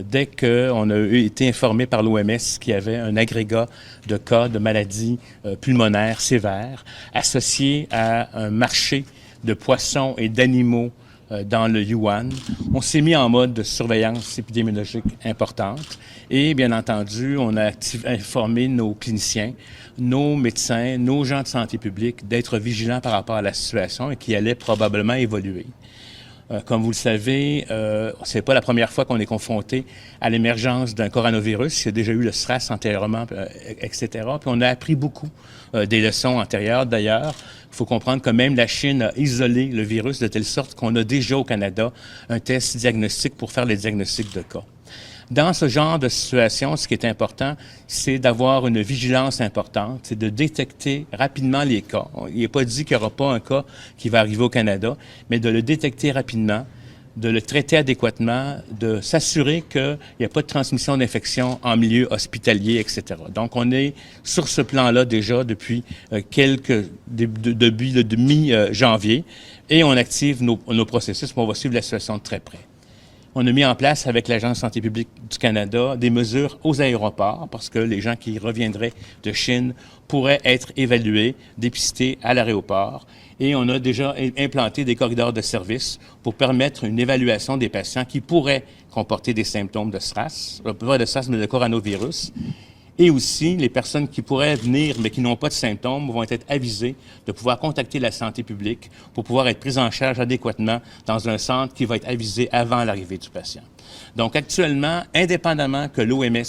Dès qu'on a été informé par l'OMS qu'il y avait un agrégat de cas de maladies pulmonaires sévères associés à un marché de poissons et d'animaux dans le Yuan, on s'est mis en mode de surveillance épidémiologique importante et, bien entendu, on a informé nos cliniciens, nos médecins, nos gens de santé publique d'être vigilants par rapport à la situation et qui allait probablement évoluer. Comme vous le savez, c'est pas la première fois qu'on est confronté à l'émergence d'un coronavirus. Il y a déjà eu le SRAS antérieurement, etc. Puis on a appris beaucoup des leçons antérieures. D'ailleurs, il faut comprendre que même la Chine a isolé le virus de telle sorte qu'on a déjà au Canada un test diagnostique pour faire les diagnostics de cas. Dans ce genre de situation, ce qui est important, c'est d'avoir une vigilance importante, c'est de détecter rapidement les cas. Il n'est pas dit qu'il n'y aura pas un cas qui va arriver au Canada, mais de le détecter rapidement, de le traiter adéquatement, de s'assurer qu'il n'y a pas de transmission d'infection en milieu hospitalier, etc. Donc, on est sur ce plan-là déjà depuis depuis le mi-janvier et on active nos processus, on va suivre la situation de très près. On a mis en place avec l'Agence de santé publique du Canada des mesures aux aéroports parce que les gens qui reviendraient de Chine pourraient être évalués, dépistés à l'aéroport. Et on a déjà implanté des corridors de service pour permettre une évaluation des patients qui pourraient comporter des symptômes de SRAS, pas de SRAS, mais de coronavirus. Et aussi, les personnes qui pourraient venir, mais qui n'ont pas de symptômes, vont être avisées de pouvoir contacter la santé publique pour pouvoir être prises en charge adéquatement dans un centre qui va être avisé avant l'arrivée du patient. Donc, actuellement, indépendamment que l'OMS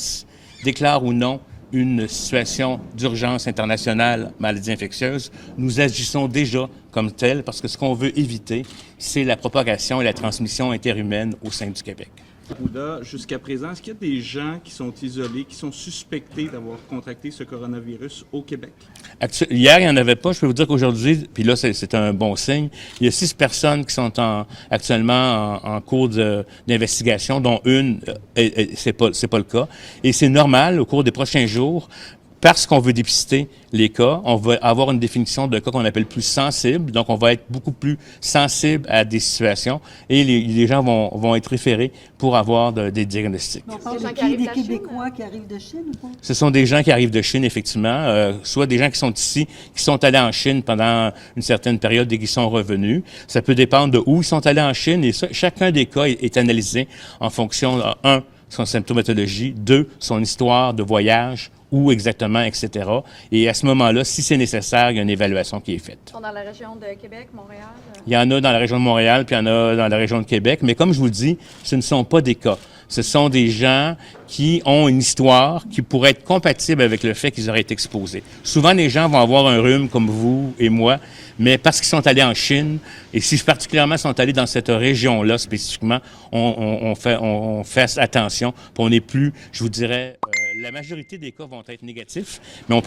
déclare ou non une situation d'urgence internationale maladie infectieuse, nous agissons déjà comme tel parce que ce qu'on veut éviter, c'est la propagation et la transmission interhumaine au sein du Québec. Jusqu'à présent, est-ce qu'il y a des gens qui sont isolés, qui sont suspectés d'avoir contracté ce coronavirus au Québec? Hier, il n'y en avait pas. Je peux vous dire qu'aujourd'hui, puis là, c'est un bon signe, il y a 6 personnes qui sont actuellement en cours d'investigation, dont une, c'est pas le cas. Et c'est normal, au cours des prochains jours, parce qu'on veut dépister les cas, on va avoir une définition de cas qu'on appelle plus sensible. Donc, on va être beaucoup plus sensible à des situations et les gens vont être référés pour avoir des diagnostics. On parle des Québécois qui arrivent de Chine ou pas? Ce sont des gens qui arrivent de Chine, effectivement, soit des gens qui sont ici, qui sont allés en Chine pendant une certaine période et qui sont revenus. Ça peut dépendre de où ils sont allés en Chine et ça, chacun des cas est analysé en fonction, un, son symptomatologie, 2, son histoire de voyage, où exactement, etc. Et à ce moment-là, si c'est nécessaire, il y a une évaluation qui est faite. Ils sont dans la région de Québec, Montréal? Il y en a dans la région de Montréal, puis il y en a dans la région de Québec. Mais comme je vous le dis, ce ne sont pas des cas. Ce sont des gens qui ont une histoire qui pourrait être compatible avec le fait qu'ils auraient été exposés. Souvent, les gens vont avoir un rhume comme vous et moi, mais parce qu'ils sont allés en Chine, et si particulièrement sont allés dans cette région-là spécifiquement, on fait attention, puis on n'est plus, je vous dirais, la majorité des cas vont être négatifs, mais on